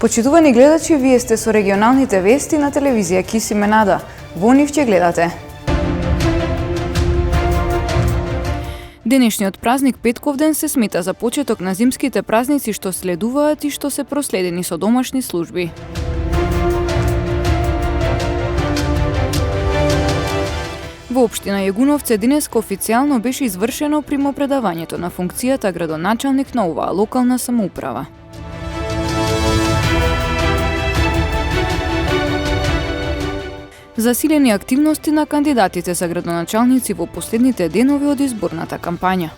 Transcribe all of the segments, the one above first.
Почитувани гледачи, вие сте со регионалните вести на телевизија Кисименада. Во нив ќе гледате. Денешниот празник Петковден се смета за почеток на зимските празници што следуваат и што се проследени со домашни служби. Во општина Јегуновце денеска официјално беше извршено примопредавањето на функцијата градоначалник на оваа локална самоуправа. Засилени активности на кандидатите за градоначалници во последните денови од изборната кампања.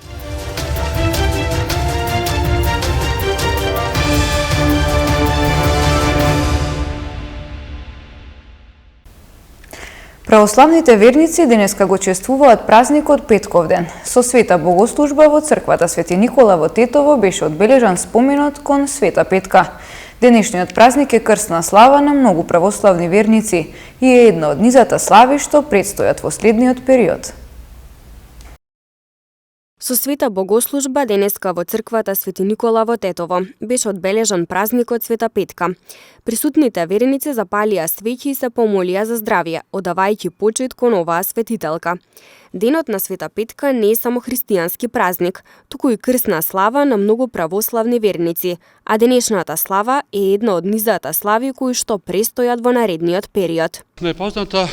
Православните верници денеска го чествуваат празникот Петковден. Со света богослужба во црквата Свети Никола во Тетово беше одбележан споменот кон Света Петка. Денешниот празник е крстна слава на многу православни верници и е една од низата слави што предстојат во следниот период. Со света богослужба денеска во црквата Свети Никола во Тетово беше одбележан празникот Света Петка. Присутните верници запалија свеќи и се помолија за здравје, одавајќи почит кон оваа светителка. Денот на Света Петка не е само христијански празник, туку и крстна слава на многу православни верници, а денешната слава е една од низата слави кои што престојат во наредниот период. Најпозната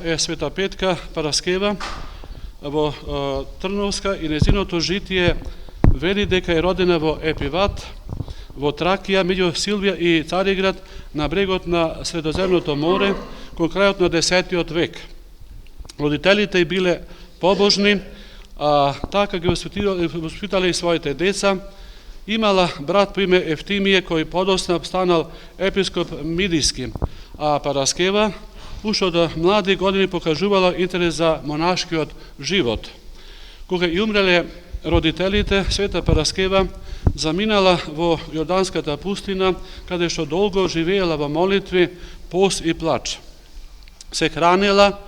е Света Петка Параскева во Трновска и незиното житие вели дека е родена во Епиват, во Тракија, меѓу Силвија и Цариград, на брегот на Средоземното море, кон крајот на 10 век. Родителите ѝ биле побожни, а така ги воспитале и своите деца. Имала брат по име Ефтимије, кој подосна станал епископ Мидиски, а Параскева уште од млади години покажувала интерес за монашкиот живот. Кога и умреле родителите, Света Параскева заминала во Јорданската пустина, каде што долго живеела во молитви, пост и плач. Се хранела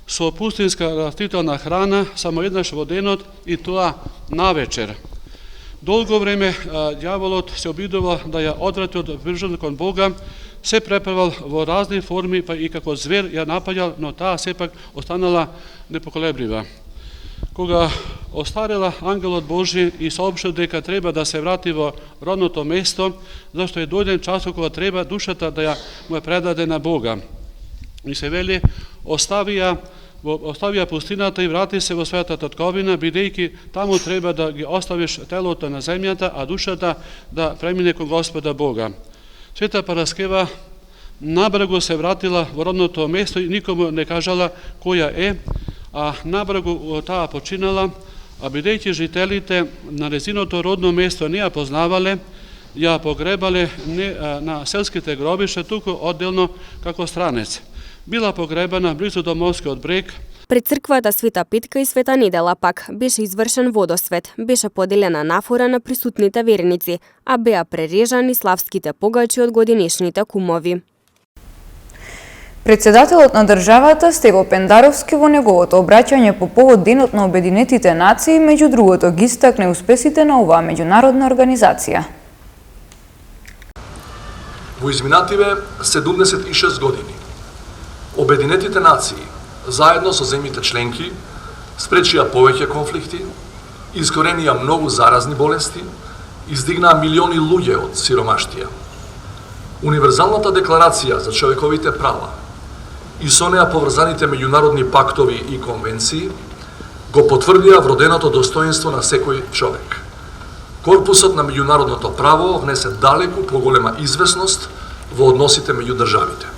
со пустинска растителна храна само еднаш во денот и тоа навечер. Долго време ѓаволот се обидува да ја одврати од вржот кон Бога, се препевал во разни форми, па и како звер ја напаѓал, но таа сепак останала непоколеблива. Кога остарела, ангелот Божи и соопштил дека треба да се врати во родното место, зашто е дојден часот кога треба душата да ја му предаде на Бога. И се вели, оставија пустината и врати се во својата татковина, бидејќи таму треба да ги оставиш телото на земјата, а душата да премине кон Господа Бога. Света Параскева набрзо се вратила во родното место и никому не кажала која е, а набрзо таа починала, а бидејќи жителите на незиното родно место не ја познавале, ја погребале не на селските гробишта, туку одделно како странец. Била погребана близу до морскиот брег. Пред црквата Света Петка и Света Недела пак беше извршен водосвет, беше поделена нафора на присутните верници, а беа прережани славските погачи од годинешните кумови. Председателот на државата Стево Пендаровски во неговото обраќање по повод Денот на Обединетите нации, меѓу другото ги истакне успесите на оваа меѓународна организација. Во изминативе 76 години Обединетите нации заедно со земјите членки спречија повеќе конфликти, искоренија многу заразни болести, издигнаа милиони луѓе од сиромаштија. Универзалната декларација за човековите права и со неа поврзаните меѓународни пактови и конвенции го потврдија вроденото достоинство на секој човек. Корпусот на меѓународното право внесе далеку поголема известност во односите меѓу државите.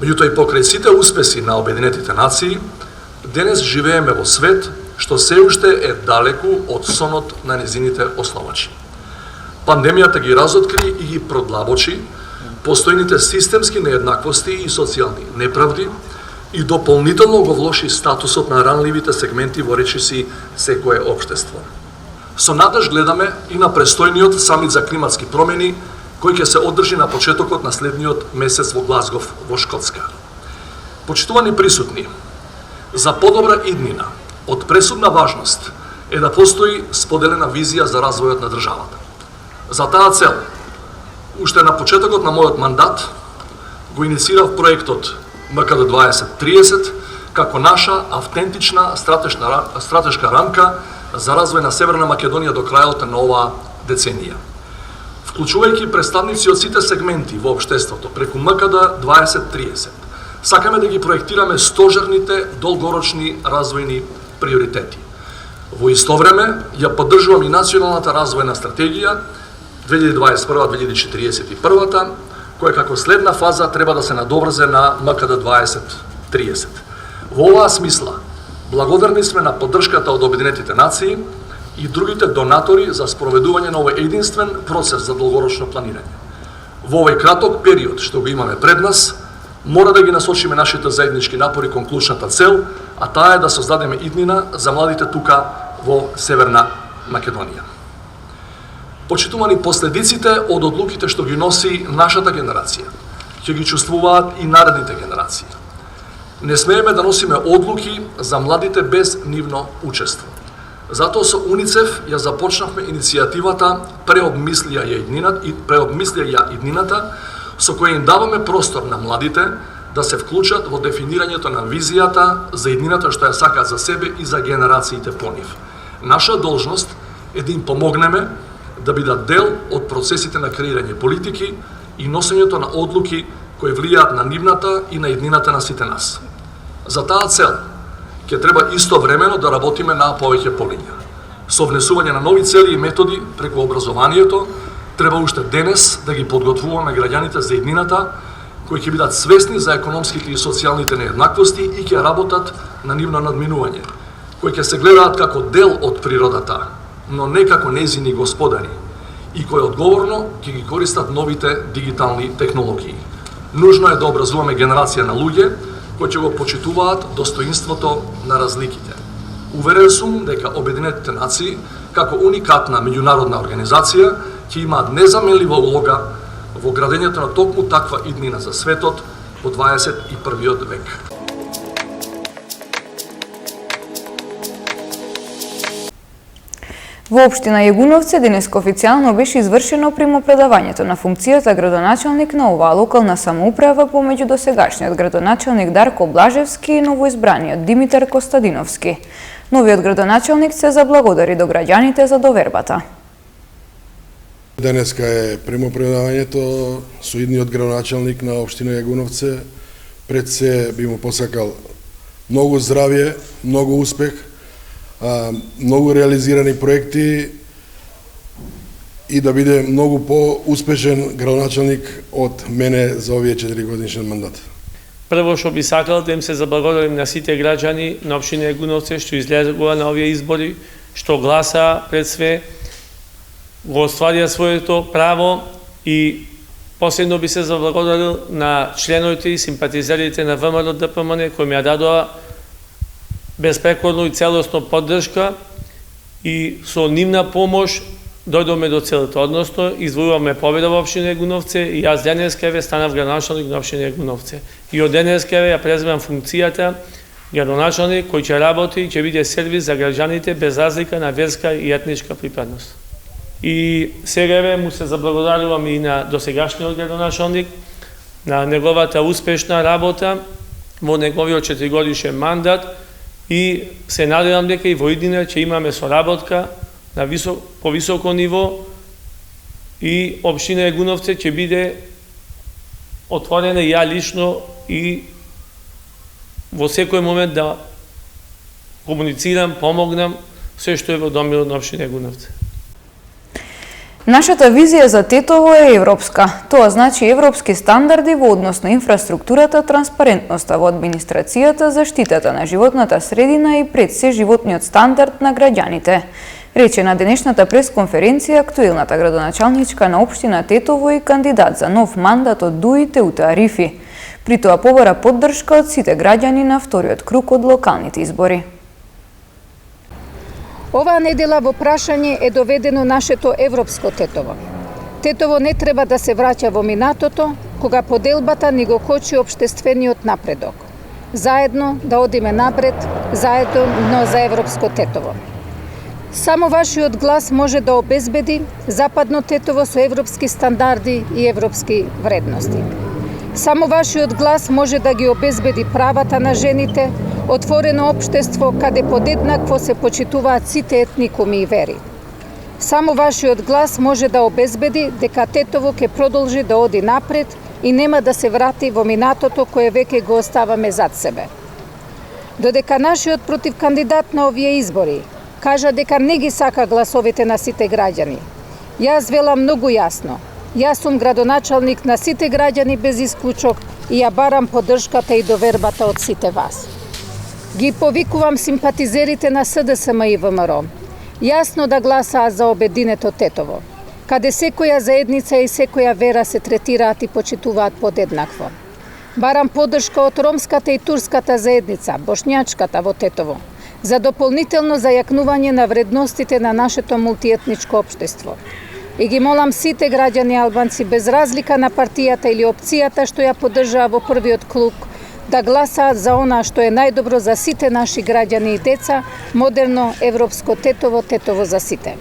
Меѓутоа и покрај сите успеси на Обединетите нации, денес живееме во свет што се уште е далеку од сонот на незините основачи. Пандемијата ги разоткри и ги продлабочи постојните системски нееднаквости и социјални неправди и дополнително го влоши статусот на ранливите сегменти во речиси секое општество. Со надеж гледаме и на престојниот самит за климатски промени, кој ќе се одржи на почетокот на следниот месец во Глазгов, во Шкотска. Почитувани присутни, за подобра иднина, од пресудна важност е да постои споделена визија за развојот на државата. За таа цел, Уште на почетокот на мојот мандат го инициирав проектот МКД 2030 како наша автентична стратешка рамка за развој на Северна Македонија до крајот на оваа деценија. Вклучувајќи представници од сите сегменти во општеството преку МКД 2030, сакаме да ги проектираме стожерните долгорочни развојни приоритети. Во исто време ја поддржувам и националната развојна стратегија 2021-2041, која како следна фаза треба да се надоврзе на МКД 2030. Во оваа смисла, благодарни сме на поддршката од Обединетите нации и другите донатори за спроведување на овој единствен процес за долгорочно планирање. Во овој краток период што го имаме пред нас, мора да ги насочиме нашите заеднички напори кон клучната цел, а таа е да создадеме иднина за младите тука во Северна Македонија. Почитувани, последиците од одлуките што ги носи нашата генерација, ќе ги чувствуваат и наредните генерации. Не смееме да носиме одлуки за младите без нивно учество. Затоа со УНИЦЕФ ја започнавме иницијативата Преобмислија ја иднината, со која им даваме простор на младите да се вклучат во дефинирањето на визијата за иднината што ја сакаат за себе и за генерациите по нив. Наша должност е да им помогнеме да бидат дел од процесите на креирање политики и носењето на одлуки кои влијаат на нивната и на иднината на сите нас. За таа цел ќе треба истовремено да работиме на повеќе полиња. Со внесување на нови цели и методи преку образованието, треба уште денес да ги подготвуваме граѓаните за иднината, кои ќе бидат свесни за економските и социјалните нееднаквости и ќе работат на нивно надминување, кои ќе се гледаат како дел од природата, но не како нејзини господари, и кои одговорно ќе ги користат новите дигитални технологии. Нужно е да образуваме генерација на луѓе кои ќе го почитуваат достоинството на разликите. Уверен сум дека Обединетите нации, како уникатна меѓународна организација, ќе имаат незаменлива улога во градењето на токму таква иднина за светот во 21. век. Во општина Јагуновци денеска официјално беше извршено примопредавањето на функцијата градоначалник на оваа локална самоуправа помеѓу досегашниот градоначалник Дарко Блажевски и новоизбраниот Димитар Костадиновски. Новиот градоначалник се заблагодари до граѓаните за довербата. Денеска е примопредавањето со идниот градоначалник на општина Јагуновци. Пред се би му посакал многу здравје, многу успех, многу реализирани проекти и да биде многу по-успешен градоначалник од мене за овие 4-годишен мандат. Прво што би сакал да им се заблагодарим на сите граѓани на општина Јагуновци што излезува на овие избори, што гласа пред све, го остварија своето право и последно би се заблагодарил на членовите и симпатизерите на ВМРО ДПМН кои ми ја дадоа безпрекорно и целосно поддршка и со нивна помош дојдоме до целото, односно извојуваме победа во општина Јагуновци и јас денеска станав градоначалник на општина Јагуновци. И од денеска ја преземам функцијата градоначалник кој ќе работи и ќе биде сервис за граѓаните без разлика на верска и етничка припадност. И сега му се заблагодарувам и на досегашниот градоначалник на неговата успешна работа во неговиот 4-годишен мандат и се надевам дека и во иднина ќе имаме соработка на повисоко ниво и општина Јагуновци ќе биде отворена и ја лично и во секој момент да комуницирам, помогнам се што е во домирот на општина Јагуновци. Нашата визија за Тетово е европска. Тоа значи европски стандарди во однос на инфраструктурата, транспарентноста во администрацијата, заштитата на животната средина и пред се животниот стандард на граѓаните. Рече на денешната пресконференција актуелната градоначалничка на општина Тетово и кандидат за нов мандат од ДУИ Теута Арифи. При тоа побара поддршка од сите граѓани на вториот круг од локалните избори. Оваа недела во прашање е доведено нашето европско Тетово. Тетово не треба да се враќа во минатото, кога поделбата ни го кочи општествениот напредок. Заедно да одиме напред, заедно за европско Тетово. Само вашиот глас може да обезбеди Западно Тетово со европски стандарди и европски вредности. Само вашиот глас може да ги обезбеди правата на жените, отворено општество каде подеднакво се почитуваат сите етникуми и вери. Само вашиот глас може да обезбеди дека Тетово ќе продолжи да оди напред и нема да се врати во минатото кое веќе го оставаме зад себе. Додека нашиот противкандидат на овие избори кажа дека не ги сака гласовите на сите граѓани, јас велам многу јасно. Јас сум градоначалник на сите граѓани без исклучок и ја барам поддршката и довербата од сите вас. Ги повикувам симпатизерите на СДСМ и ВМРО јасно да гласаат за обединето Тетово, каде секоја заедница и секоја вера се третираат и почитуваат подеднакво. Барам поддршка од ромската и турската заедница, бошњачката во Тетово, за дополнително зајакнување на вредностите на нашето мултиетничко општество. И ги молам сите граѓани албанци без разлика на партијата или опцијата што ја поддржаа во првиот круг, да гласаат за она што е најдобро за сите наши граѓани и деца, модерно европско Тетово, Тетово за сите.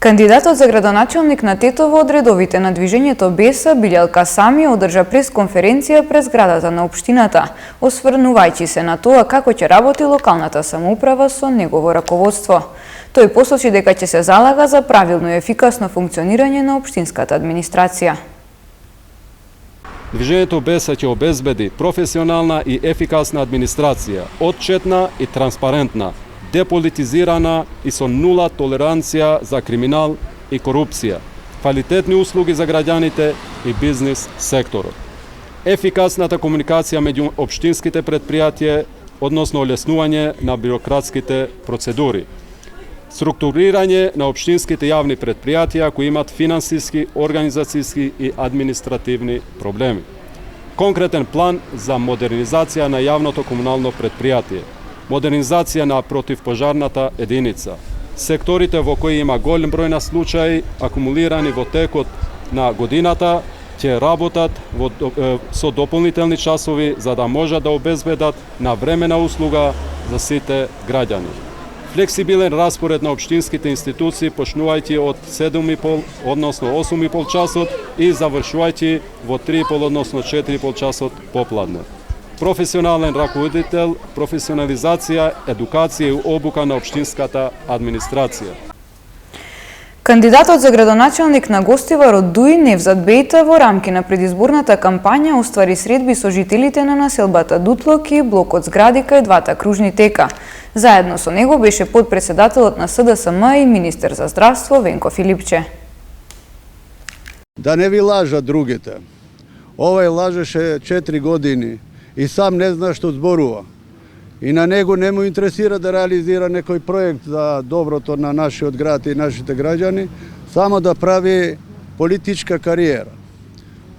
Кандидатот за градоначалник на Тетово од редовите на движењето БЕСА, Билјалка Сами, одржа пресконференција пред зградата на општината, осврнувајќи се на тоа како ќе работи локалната самоуправа со негово раководство. Тој посочи дека ќе се залага за правилно и ефикасно функционирање на општинската администрација. Движењето БЕСА ќе обезбеди професионална и ефикасна администрација, отчетна и транспарентна, деполитизирана и со нула толеранција за криминал и корупција, квалитетни услуги за граѓаните и бизнис секторот. Ефикасната комуникација меѓу општинските предпријатија, односно олеснување на бирократските процедури. Структурирање на општинските јавни предпријатија кои имат финансиски, организацијски и административни проблеми. Конкретен план за модернизација на јавното комунално предпријатие, модернизација на противпожарната единица, секторите во кои има голем број на случаи акумулирани во текот на годината ќе работат со дополнителни часови за да можат да обезбедат навремена услуга за сите граѓани. Флексибилен распоред на општинските институции почнувајќи од 7,5, односно 8,5 часот и завршувајќи во 3,5, односно 4,5 часот попладне. Професионален раководител, професионализација, едукација и обука на општинската администрација. Кандидатот за градоначалник на Гостивар од ДУИ Невзат Бејта во рамки на предизборната кампања оствари средби со жителите на населбата Дутлок и блокот згради кај двата кружни тека. Заедно со него беше подпредседателот на СДСМ и министер за здравство Венко Филипче. Да не ви лажат другите. Овој лажеше 4 години и сам не зна што зборува. И на него не му интересира да реализира некој проект за доброто на нашиот град и нашите граѓани, само да прави политичка кариера.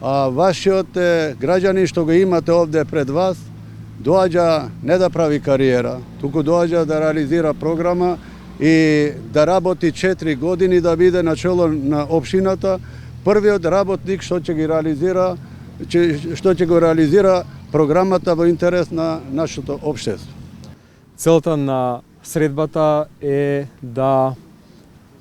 А вашиот граѓани што го имате овде пред вас, доаѓа не да прави кариера, туку доаѓа да реализира програма и да работи 4 години да биде на чело на општината, првиот работник што ќе го реализира програмата во интерес на нашето општество. Целта на средбата е да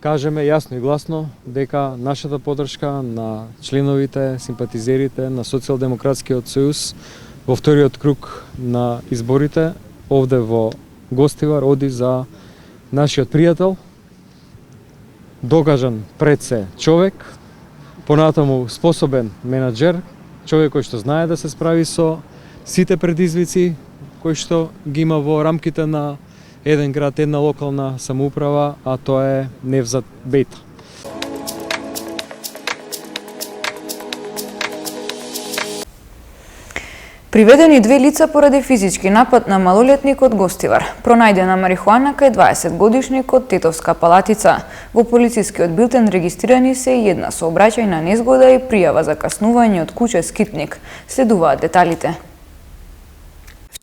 кажеме јасно и гласно дека нашата поддршка на членовите, симпатизерите на Социјалдемократскиот сојуз во вториот круг на изборите овде во Гостивар оди за нашиот пријател, докажан пред се човек, понатаму способен менаџер, човек кој што знае да се справи со сите предизвици кои што ги има во рамките на еден град, една локална самоуправа, а тоа е Невзат Бејта. Приведени 2 лица поради физички напад на малолетник од Гостивар. Пронајдена марихуана кај 20 годишник од Тетовска Палатица. Во полицискиот билтен регистрирани се и една сообраќајна незгода и пријава за каснување од куќе Скитник. Следуваат деталите.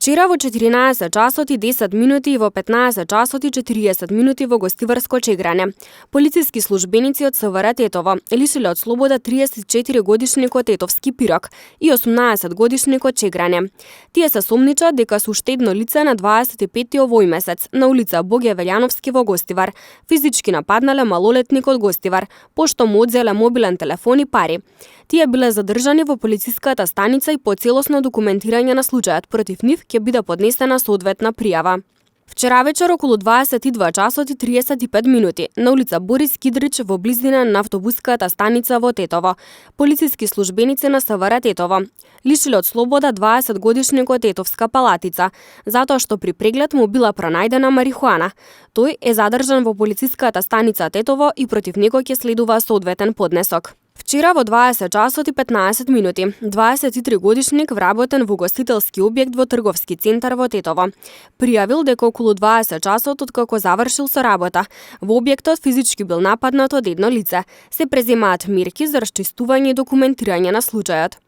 Вчера во 14 часот и 10 минути и во 15 часот и 40 минути во Гостиварско Чегране. Полициски службеници од СВР Тетово лишиле од слобода 34-годишникот Тетовски Пирок и 18-годишникот Чегране. Тие се сомничат дека се уште едно лице на 25 овој месец на улица Боге Велјановски во Гостивар физички нападнале малолетник од Гостивар, пошто му одзеле мобилен телефон и пари. Тие биле задржани во полициската станица и по целосно документирање на случајот против нив ќе биде поднесена соодветна пријава. Вчера вечер околу 22 часот и 35 минути на улица Борис Кидрич во близина на автобуската станица во Тетово, полициски службеници на СВР Тетово лишиле од слобода 20-годишникот Тетовска Палатица, затоа што при преглед му била пронајдена марихуана. Тој е задржан во полициската станица Тетово и против него ќе следува соодветен поднесок. Вчера во 20 часот и 15 минути, 23-годишник вработен во гостителски објект во трговски центар во Тетово пријавил дека околу 20 часот откако завршил со работа, во објектот физички бил нападнат од едно лице. Се преземаат мерки за расчистување и документирање на случајот.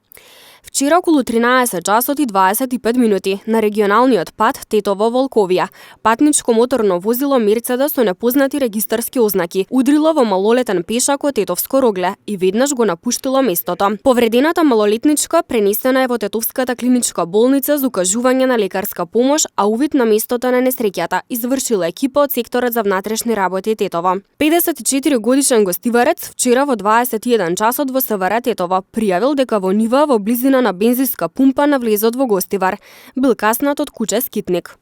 Вчера околу 13 часот и 25 минути на регионалниот пат Тетово-Волковија, патничко моторно возило Мерцедес со непознати регистарски ознаки удрило во малолетен пешак од Тетовско Рогле и веднаш го напуштило местото. Повредената малолетничка пренесена е во Тетовската клиничка болница за укажување на лекарска помош, а увид на местото на несреќата извршила екипа од секторот за внатрешни работи Тетово. 54 годишен гостиварец вчера во 21 часот во СВР Тетово пријавил дека во нива во близина на бензинска пумпа на влезот во Гостивар бил каснат од куче скитник.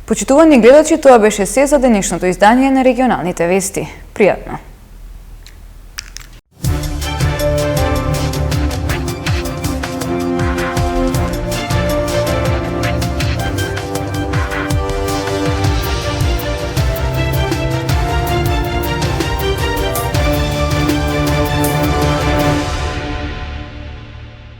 Почитувани гледачи, тоа беше се за денешното издание на регионалните вести. Пријатно!